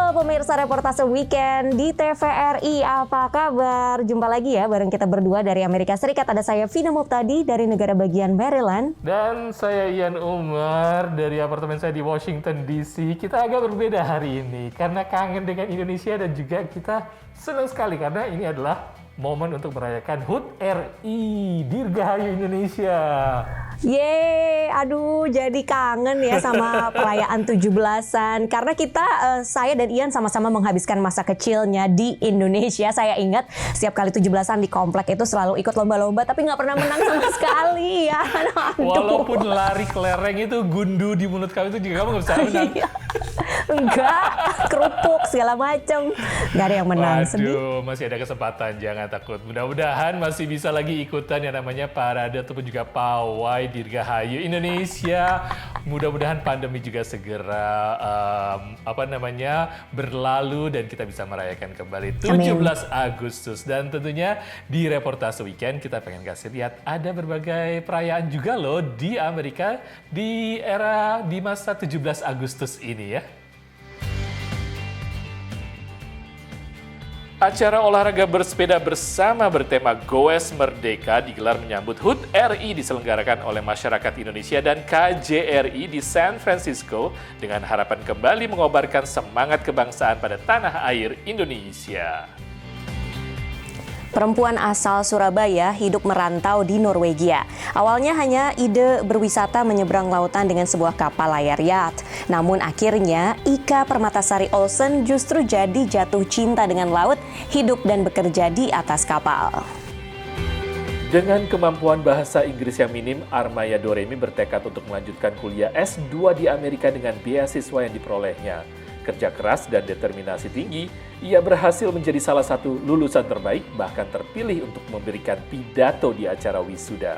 Halo pemirsa reportase weekend di TVRI, apa kabar? Jumpa lagi ya bareng kita berdua dari Amerika Serikat. Ada saya Vina Muptadi dari negara bagian Maryland. Dan saya Ian Umar dari apartemen saya di Washington DC. Kita agak berbeda hari ini karena kangen dengan Indonesia dan juga kita senang sekali karena ini adalah momen untuk merayakan HUT RI, Dirgahayu Indonesia. Yeay, aduh jadi kangen ya sama perayaan 17-an. Karena kita, saya dan Ian sama-sama menghabiskan masa kecilnya di Indonesia. Saya ingat setiap kali 17-an di komplek itu selalu ikut lomba-lomba tapi nggak pernah menang sama sekali ya. Aduh. Walaupun lari kelereng itu gundu di mulut kamu itu juga kamu nggak bisa menang. Enggak, kerupuk segala macam. Nggak ada yang menang. Waduh, Sedih. masih ada kesempatan, jangan takut. Mudah-mudahan masih bisa lagi ikutan yang namanya parade ataupun juga pawai Dirgahayu Indonesia. Mudah-mudahan pandemi juga segera berlalu dan kita bisa merayakan kembali 17 Agustus. Dan tentunya di reportase weekend kita pengen kasih lihat ada berbagai perayaan juga loh di Amerika di masa 17 Agustus ini ya. Acara olahraga bersepeda bersama bertema Goes Merdeka digelar menyambut HUT RI diselenggarakan oleh masyarakat Indonesia dan KJRI di San Francisco dengan harapan kembali mengobarkan semangat kebangsaan pada tanah air Indonesia. Perempuan asal Surabaya hidup merantau di Norwegia. Awalnya hanya ide berwisata menyeberang lautan dengan sebuah kapal layar yacht. Namun akhirnya Ika Permatasari Olsen justru jadi jatuh cinta dengan laut, hidup dan bekerja di atas kapal. Dengan kemampuan bahasa Inggris yang minim, Armaya Doremi bertekad untuk melanjutkan kuliah S2 di Amerika dengan beasiswa yang diperolehnya. Kerja keras dan determinasi tinggi, ia berhasil menjadi salah satu lulusan terbaik, bahkan terpilih untuk memberikan pidato di acara wisuda.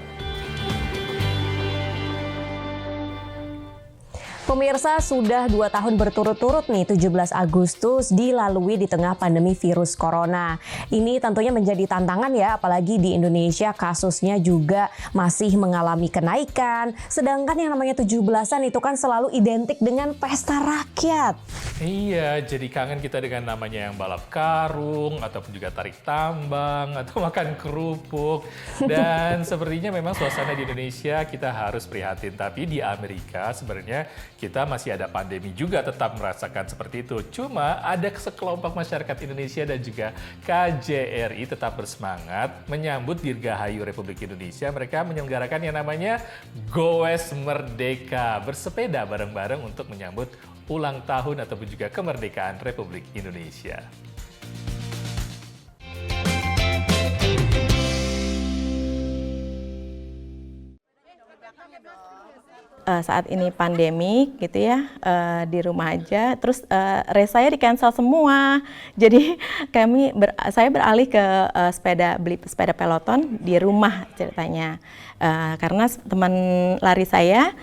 Pemirsa, sudah 2 tahun berturut-turut nih 17 Agustus dilalui di tengah pandemi virus corona. Ini tentunya menjadi tantangan ya, apalagi di Indonesia kasusnya juga masih mengalami kenaikan. Sedangkan yang namanya 17-an itu kan selalu identik dengan pesta rakyat. Iya, jadi kangen kita dengan namanya yang balap karung, ataupun juga tarik tambang, atau makan kerupuk. Dan sepertinya memang suasana di Indonesia kita harus prihatin. Tapi di Amerika sebenarnya kita masih ada pandemi juga tetap merasakan seperti itu. Cuma ada sekelompok masyarakat Indonesia dan juga KJRI tetap bersemangat menyambut Dirgahayu Republik Indonesia. Mereka menyelenggarakan yang namanya Goes Merdeka, bersepeda bareng-bareng untuk menyambut ulang tahun ataupun juga kemerdekaan Republik Indonesia. Saat ini pandemi gitu ya, di rumah aja, terus race saya di-cancel semua. Jadi saya beralih ke beli sepeda peloton di rumah ceritanya. Karena teman lari saya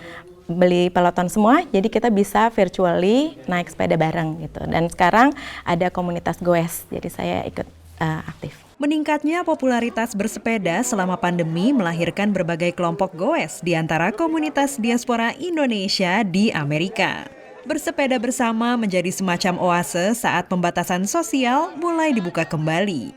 beli peloton semua, jadi kita bisa virtually naik sepeda bareng gitu. Dan sekarang ada komunitas Goes, jadi saya ikut aktif. Meningkatnya popularitas bersepeda selama pandemi melahirkan berbagai kelompok goes di antara komunitas diaspora Indonesia di Amerika. Bersepeda bersama menjadi semacam oase saat pembatasan sosial mulai dibuka kembali.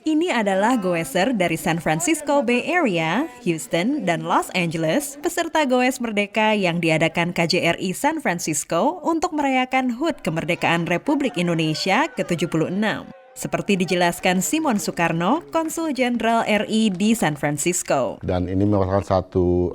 Ini adalah goeser dari San Francisco Bay Area, Houston, dan Los Angeles, peserta Goes Merdeka yang diadakan KJRI San Francisco untuk merayakan HUT Kemerdekaan Republik Indonesia ke-76. Seperti dijelaskan Simon Soekarno, Konsul Jenderal RI di San Francisco. Dan ini merupakan satu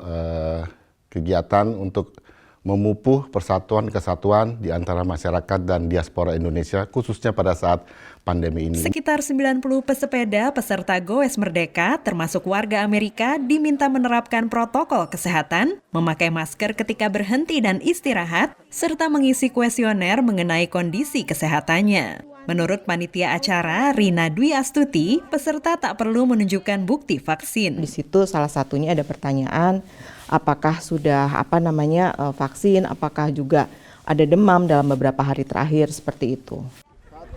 kegiatan untuk memupuk persatuan kesatuan di antara masyarakat dan diaspora Indonesia, khususnya pada saat pandemi ini. Sekitar 90 pesepeda peserta Goes Merdeka, termasuk warga Amerika, diminta menerapkan protokol kesehatan, memakai masker ketika berhenti dan istirahat, serta mengisi kuesioner mengenai kondisi kesehatannya. Menurut panitia acara Rina Dwi Astuti, peserta tak perlu menunjukkan bukti vaksin. Di situ salah satunya ada pertanyaan, apakah sudah vaksin, apakah juga ada demam dalam beberapa hari terakhir seperti itu. 1,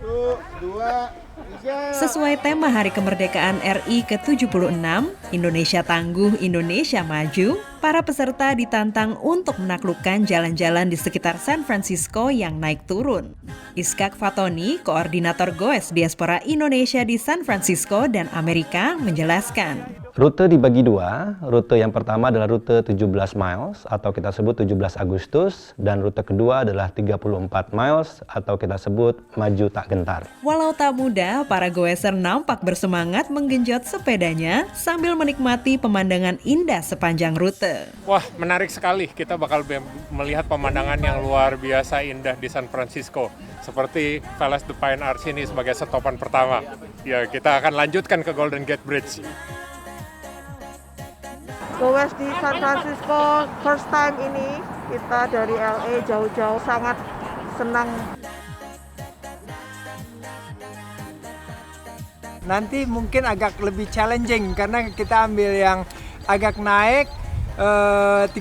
2, Sesuai tema Hari Kemerdekaan RI ke-76, Indonesia Tangguh, Indonesia Maju, para peserta ditantang untuk menaklukkan jalan-jalan di sekitar San Francisco yang naik turun. Iskak Fatoni, koordinator Goes Diaspora Indonesia di San Francisco dan Amerika, menjelaskan. Rute dibagi dua, rute yang pertama adalah rute 17 miles atau kita sebut 17 Agustus dan rute kedua adalah 34 miles atau kita sebut Maju Tak Gentar. Walau tak mudah, para goeser nampak bersemangat menggenjot sepedanya sambil menikmati pemandangan indah sepanjang rute. Wah, menarik sekali. Kita bakal melihat pemandangan yang luar biasa indah di San Francisco. Seperti Palace the Fine Arts ini sebagai stopan pertama. Ya, kita akan lanjutkan ke Golden Gate Bridge. Goes di San Francisco first time ini, kita dari LA jauh-jauh sangat senang. Nanti mungkin agak lebih challenging karena kita ambil yang agak naik 34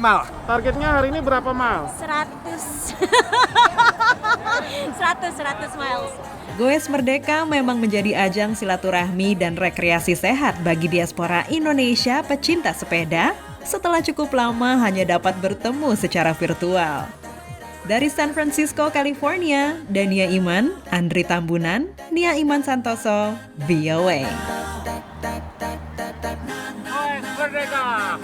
mile. Targetnya hari ini berapa mile? 100 miles. Goes Merdeka memang menjadi ajang silaturahmi dan rekreasi sehat bagi diaspora Indonesia pecinta sepeda setelah cukup lama hanya dapat bertemu secara virtual. Dari San Francisco, California, Dania Iman, Andri Tambunan, Nia Iman Santoso, VOA. Goes Merdeka,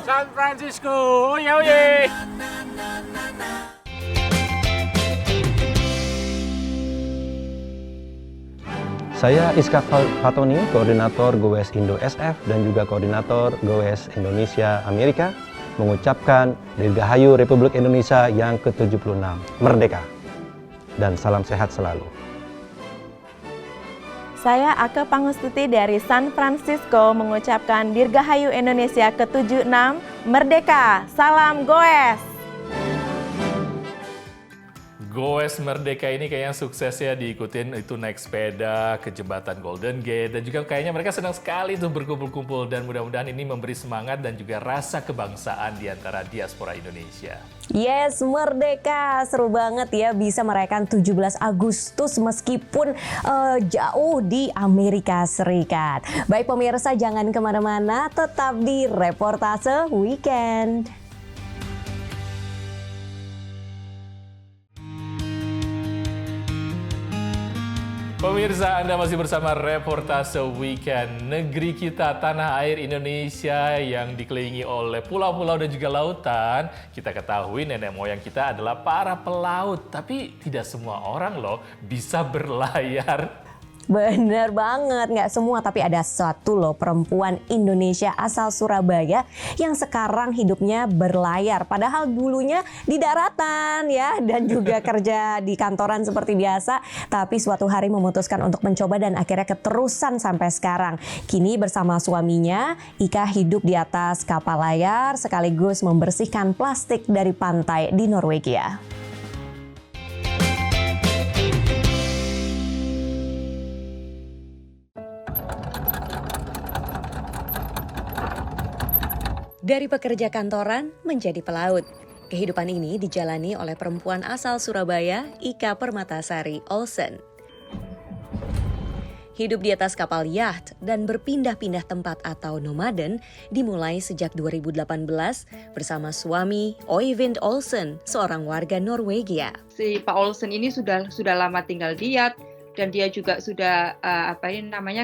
San Francisco, oye. Saya Iskak Fatoni, koordinator Goes Indo SF dan juga koordinator Goes Indonesia Amerika, mengucapkan Dirgahayu Republik Indonesia yang ke-76, Merdeka, dan salam sehat selalu. Saya Ake Pangustuti dari San Francisco mengucapkan Dirgahayu Indonesia ke-76, Merdeka, salam Goes! Goes Merdeka ini kayaknya sukses ya, diikutin itu naik sepeda ke jembatan Golden Gate dan juga kayaknya mereka senang sekali tuh berkumpul-kumpul dan mudah-mudahan ini memberi semangat dan juga rasa kebangsaan di antara diaspora Indonesia. Yes, Merdeka, seru banget ya bisa merayakan 17 Agustus meskipun jauh di Amerika Serikat. Baik pemirsa, jangan kemana-mana, tetap di Reportase Weekend. Pemirsa, Anda masih bersama Reportase Weekend. Negeri kita, tanah air Indonesia yang dikelilingi oleh pulau-pulau dan juga lautan. Kita ketahui nenek moyang kita adalah para pelaut. Tapi tidak semua orang loh bisa berlayar. Bener banget, nggak semua tapi ada satu loh perempuan Indonesia asal Surabaya yang sekarang hidupnya berlayar. Padahal dulunya di daratan ya dan juga kerja di kantoran seperti biasa. Tapi suatu hari memutuskan untuk mencoba dan akhirnya keterusan sampai sekarang. Kini bersama suaminya, Ika hidup di atas kapal layar sekaligus membersihkan plastik dari pantai di Norwegia. Dari pekerja kantoran menjadi pelaut. Kehidupan ini dijalani oleh perempuan asal Surabaya, Ika Permatasari Olsen. Hidup di atas kapal yacht dan berpindah-pindah tempat atau nomaden dimulai sejak 2018 bersama suami Øyvind Olsen, seorang warga Norwegia. Si Pak Olsen ini sudah lama tinggal di yacht dan dia juga sudah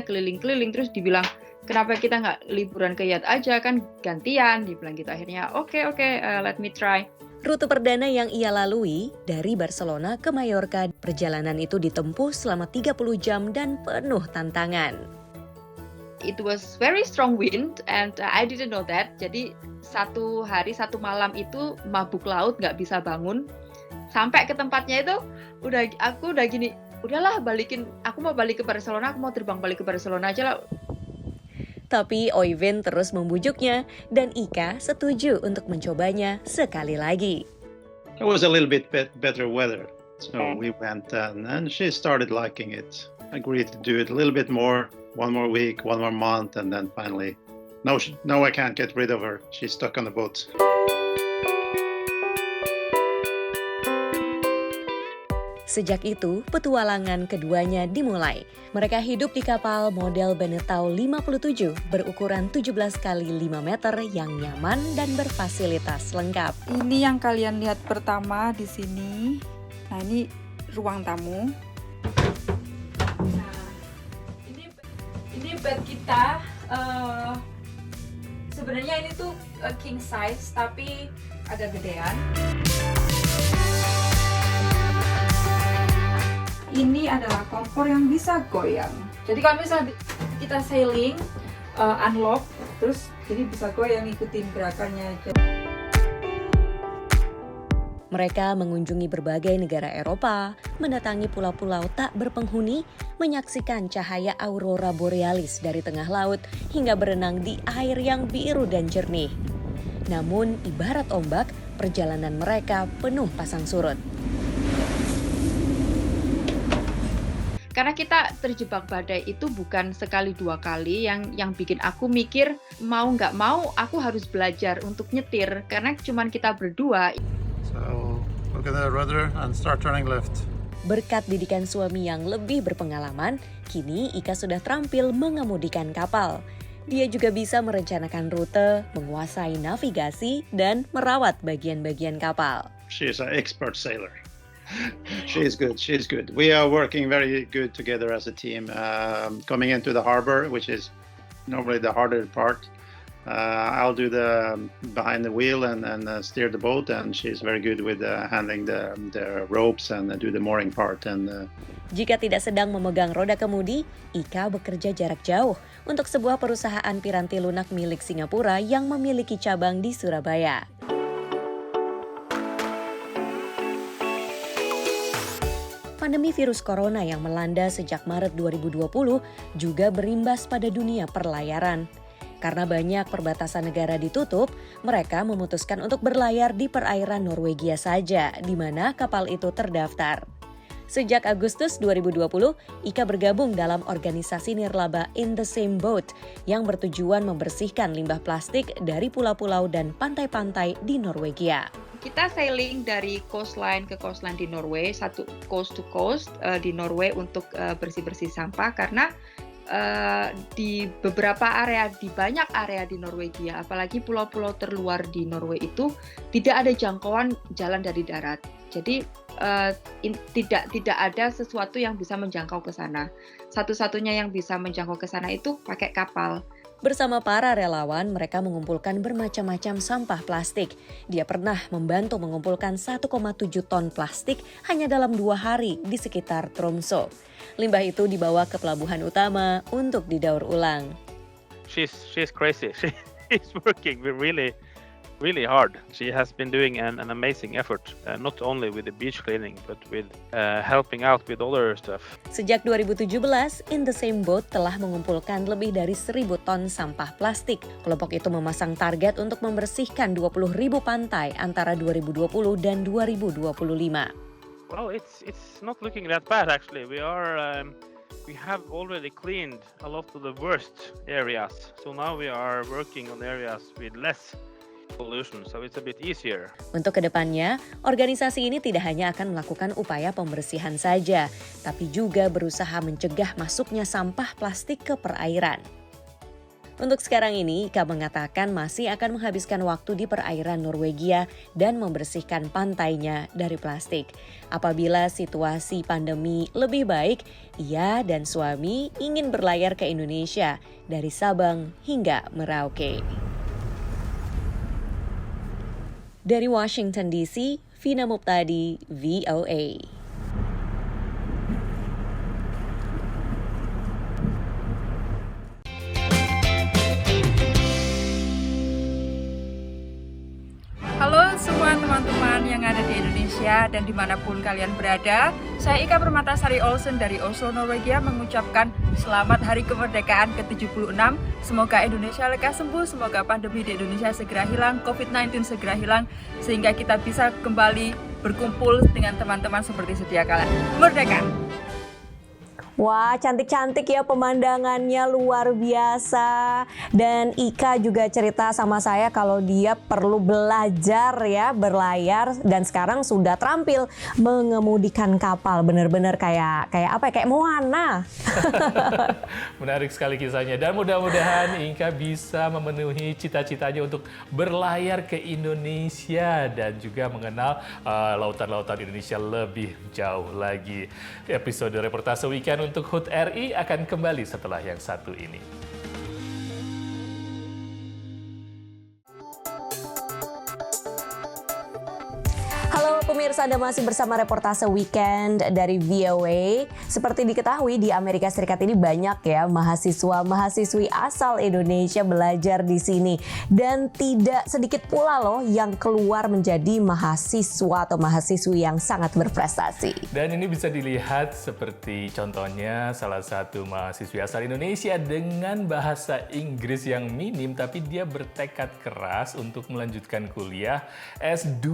keliling-keliling, terus dibilang, kenapa kita nggak liburan ke yacht aja, kan gantian, dibilang gitu. Akhirnya oke, let me try. Rute perdana yang ia lalui dari Barcelona ke Mallorca, perjalanan itu ditempuh selama 30 jam dan penuh tantangan. It was very strong wind and I didn't know that. Jadi satu hari, satu malam itu mabuk laut, nggak bisa bangun. Sampai ke tempatnya itu, aku udah gini, udahlah aku mau balik ke Barcelona, aku mau terbang balik ke Barcelona aja lah. Tapi Øyvind terus membujuknya dan Ika setuju untuk mencobanya sekali lagi. It was a little bit better weather, so we went and she started liking it. Agreed to do it a little bit more, one more week, one more month, and then finally, no, I can't get rid of her. She's stuck on the boat. Sejak itu, petualangan keduanya dimulai. Mereka hidup di kapal model Benettau 57 berukuran 17 kali 5 meter yang nyaman dan berfasilitas lengkap. Ini yang kalian lihat pertama di sini. Nah, ini ruang tamu. Nah, ini bed kita. Sebenarnya ini tuh king size tapi agak gedean. Ini adalah kompor yang bisa goyang. Jadi kalau misalnya kita sailing, unlock, terus jadi bisa goyang ikutin gerakannya. Mereka mengunjungi berbagai negara Eropa, mendatangi pulau-pulau tak berpenghuni, menyaksikan cahaya aurora borealis dari tengah laut, hingga berenang di air yang biru dan jernih. Namun, ibarat ombak, perjalanan mereka penuh pasang surut. Karena kita terjebak badai itu bukan sekali dua kali, yang bikin aku mikir mau nggak mau aku harus belajar untuk nyetir karena cuman kita berdua. So look at the rudder and start turning left. Berkat didikan suami yang lebih berpengalaman, kini Ika sudah terampil mengemudikan kapal. Dia juga bisa merencanakan rute, menguasai navigasi, dan merawat bagian-bagian kapal. She is an expert sailor. She's good. We are working very good together as a team. Coming into the harbor, which is normally the harder part, I'll do the behind the wheel and steer the boat, and she's very good with handling the ropes and do the mooring part. Jika tidak sedang memegang roda kemudi, Ika bekerja jarak jauh untuk sebuah perusahaan piranti lunak milik Singapura yang memiliki cabang di Surabaya. Pandemi virus corona yang melanda sejak Maret 2020 juga berimbas pada dunia perlayaran. Karena banyak perbatasan negara ditutup, mereka memutuskan untuk berlayar di perairan Norwegia saja, di mana kapal itu terdaftar. Sejak Agustus 2020, Ika bergabung dalam organisasi nirlaba In the Same Boat yang bertujuan membersihkan limbah plastik dari pulau-pulau dan pantai-pantai di Norwegia. Kita sailing dari coastline ke coastline di Norway, satu coast to coast di Norway untuk bersih-bersih sampah karena di beberapa area, di banyak area di Norwegia, apalagi pulau-pulau terluar di Norway itu tidak ada jangkauan jalan dari darat. Jadi tidak ada sesuatu yang bisa menjangkau ke sana. Satu-satunya yang bisa menjangkau ke sana itu pakai kapal. Bersama para relawan, mereka mengumpulkan bermacam-macam sampah plastik. Dia pernah membantu mengumpulkan 1,7 ton plastik hanya dalam 2 hari di sekitar Tromsø. Limbah itu dibawa ke pelabuhan utama untuk didaur ulang. She's crazy. She's working really hard. She has been doing an amazing effort, not only with the beach cleaning, but with helping out with other stuff. Sejak 2017, In the Same Boat telah mengumpulkan lebih dari 1.000 ton sampah plastik. Kelompok itu memasang target untuk membersihkan 20.000 pantai antara 2020 dan 2025. Well, it's not looking that bad actually. We have already cleaned a lot of the worst areas. So now we are working on areas with less pollution, so it's a bit easier. Untuk kedepannya, organisasi ini tidak hanya akan melakukan upaya pembersihan saja, tapi juga berusaha mencegah masuknya sampah plastik ke perairan. Untuk sekarang ini, Ika mengatakan masih akan menghabiskan waktu di perairan Norwegia dan membersihkan pantainya dari plastik. Apabila situasi pandemi lebih baik, ia dan suami ingin berlayar ke Indonesia dari Sabang hingga Merauke. Dari Washington DC, Vina Muptadi, VOA. Halo semua teman-teman yang ada di Indonesia dan dimanapun kalian berada. Saya Ika Permatasari Olsen dari Oslo, Norwegia mengucapkan selamat Hari Kemerdekaan ke-76. Semoga Indonesia lekas sembuh, semoga pandemi di Indonesia segera hilang, COVID-19 segera hilang, sehingga kita bisa kembali berkumpul dengan teman-teman seperti sedia kala. Merdeka! Wah, cantik-cantik ya pemandangannya, luar biasa. Dan Ika juga cerita sama saya kalau dia perlu belajar ya berlayar dan sekarang sudah terampil mengemudikan kapal. Bener-bener kayak apa ya? Kayak Moana. Menarik sekali kisahnya dan mudah-mudahan Ika bisa memenuhi cita-citanya untuk berlayar ke Indonesia dan juga mengenal lautan-lautan Indonesia lebih jauh lagi. Episode reportase weekend untuk HUT RI akan kembali setelah yang satu ini. Halo pemirsa, Anda masih bersama reportase weekend dari VOA. Seperti diketahui di Amerika Serikat ini banyak ya mahasiswa-mahasiswi asal Indonesia belajar di sini. Dan tidak sedikit pula loh yang keluar menjadi mahasiswa atau mahasiswi yang sangat berprestasi. Dan ini bisa dilihat seperti contohnya salah satu mahasiswi asal Indonesia dengan bahasa Inggris yang minim tapi dia bertekad keras untuk melanjutkan kuliah S2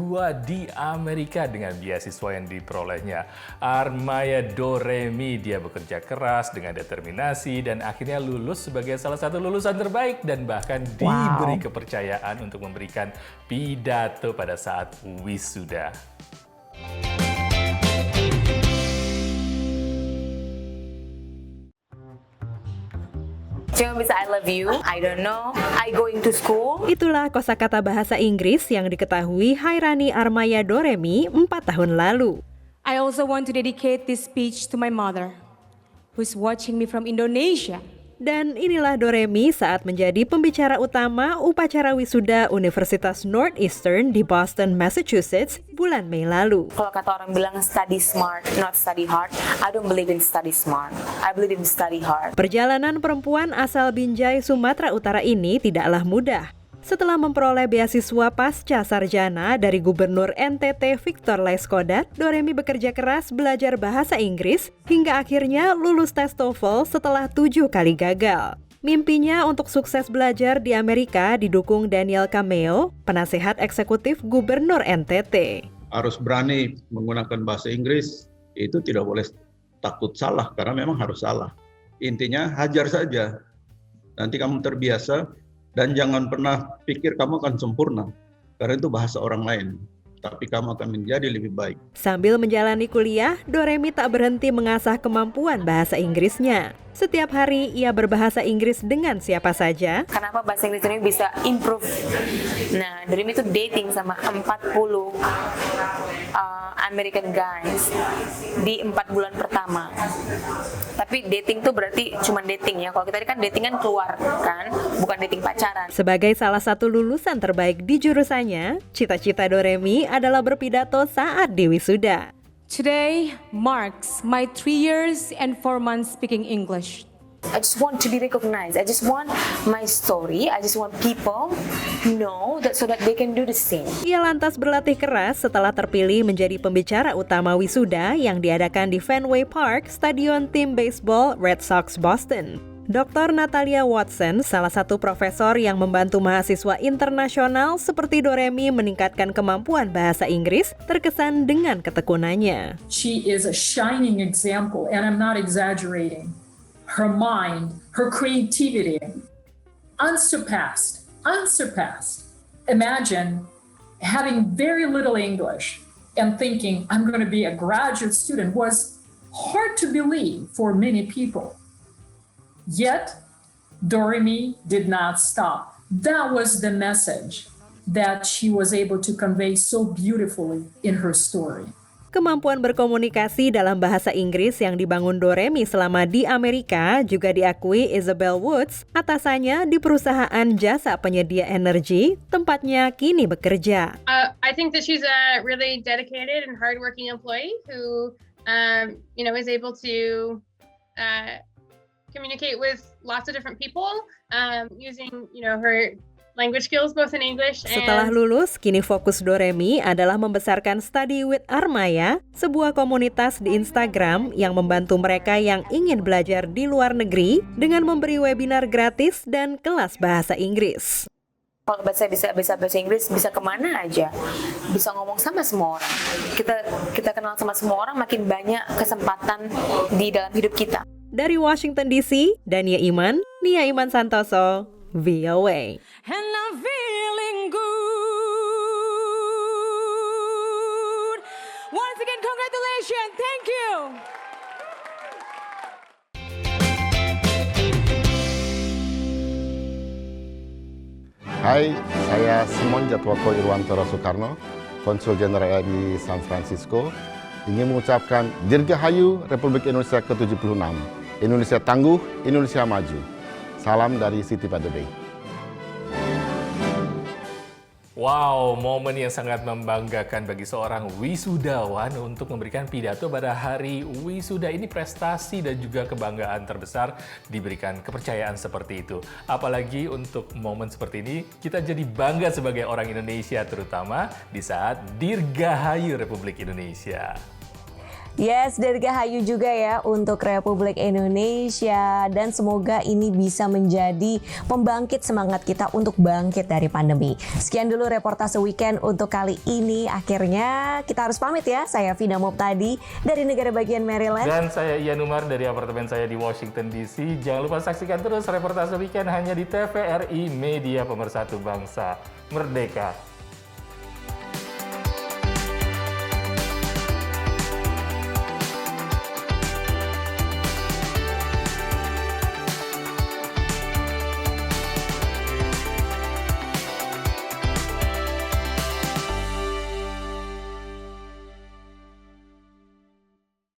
di Amerika dengan beasiswa yang diperolehnya. Armaya Doremi, dia bekerja keras dengan determinasi dan akhirnya lulus sebagai salah satu lulusan terbaik dan bahkan diberi kepercayaan untuk memberikan pidato pada saat wisuda. Cuma bisa I love you, I don't know, I going to school. Itulah kosakata bahasa Inggris yang diketahui Hairani Armaya Doremi 4 tahun lalu. I also want to dedicate this speech to my mother, who's watching me from Indonesia. Dan inilah Doremi saat menjadi pembicara utama upacara wisuda Universitas Northeastern di Boston, Massachusetts bulan Mei lalu. Kalau kata orang bilang study smart, not study hard, I don't believe in study smart, I believe in study hard. Perjalanan perempuan asal Binjai, Sumatera Utara ini tidaklah mudah. Setelah memperoleh beasiswa pasca sarjana dari Gubernur NTT Victor Laiskodat, Doremi bekerja keras belajar bahasa Inggris hingga akhirnya lulus tes TOEFL setelah 7 kali gagal. Mimpinya untuk sukses belajar di Amerika didukung Daniel Cameo, penasehat eksekutif Gubernur NTT. Harus berani menggunakan bahasa Inggris, itu tidak boleh takut salah karena memang harus salah. Intinya hajar saja, nanti kamu terbiasa. Dan jangan pernah pikir kamu akan sempurna, karena itu bahasa orang lain. Tapi kamu akan menjadi lebih baik. Sambil menjalani kuliah, Doremi tak berhenti mengasah kemampuan bahasa Inggrisnya. Setiap hari ia berbahasa Inggris dengan siapa saja. Kenapa bahasa Inggris ini bisa improve? Nah, Doremi itu dating sama 40 American guys di 4 bulan pertama. Tapi dating tuh berarti cuma dating ya. Kalau kita kan dating kan keluar kan, bukan dating pacaran. Sebagai salah satu lulusan terbaik di jurusannya, cita-cita Doremi adalah berpidato saat di wisuda. Today marks my 3 years and 4 months speaking English. I just want to be recognized. I just want my story. I just want people know that so that they can do the same. Ia lantas berlatih keras setelah terpilih menjadi pembicara utama wisuda yang diadakan di Fenway Park, stadion tim baseball Red Sox Boston. Dr. Natalia Watson, salah satu profesor yang membantu mahasiswa internasional seperti Doremi meningkatkan kemampuan bahasa Inggris, terkesan dengan ketekunannya. She is a shining example, and I'm not exaggerating. Her mind, her creativity, unsurpassed. Imagine having very little English and thinking I'm going to be a graduate student was hard to believe for many people. Yet, Doremi did not stop. That was the message that she was able to convey so beautifully in her story. Kemampuan berkomunikasi dalam bahasa Inggris yang dibangun Doremi selama di Amerika juga diakui Isabel Woods, atasannya di perusahaan jasa penyedia energi, tempatnya kini bekerja. I think that she's a really dedicated and hardworking employee who, is able to communicate with lots of different people using, her language skills both in English and... Setelah lulus, kini fokus Doremi adalah membesarkan Study with Armaya, sebuah komunitas di Instagram yang membantu mereka yang ingin belajar di luar negeri dengan memberi webinar gratis dan kelas bahasa Inggris. kalau saya bisa bahasa Inggris, bisa kemana aja, bisa ngomong sama semua orang. Kita kenal sama semua orang, makin banyak kesempatan di dalam hidup kita. Dari Washington DC, Dania Iman Santoso, VOA. And I'm feeling good. Once again, congratulations. Thank you. Hai, saya Simon Jatwoko Irwantoro Soekarno, Konsul Jenderal di San Francisco, ingin mengucapkan Dirgahayu Republik Indonesia ke-76. Indonesia tangguh, Indonesia maju. Salam dari City Pada Bay. Wow, momen yang sangat membanggakan bagi seorang wisudawan untuk memberikan pidato pada hari wisuda. Ini prestasi dan juga kebanggaan terbesar diberikan kepercayaan seperti itu. Apalagi untuk momen seperti ini, kita jadi bangga sebagai orang Indonesia, terutama di saat Dirgahayu Republik Indonesia. Yes, Dirgahayu juga ya untuk Republik Indonesia, dan semoga ini bisa menjadi pembangkit semangat kita untuk bangkit dari pandemi. Sekian dulu reportase weekend untuk kali ini. Akhirnya kita harus pamit ya. Saya Vina Moptadi dari negara bagian Maryland. Dan saya Ian Umar dari apartemen saya di Washington DC. Jangan lupa saksikan terus reportase weekend hanya di TVRI Media Pemersatu Bangsa. Merdeka!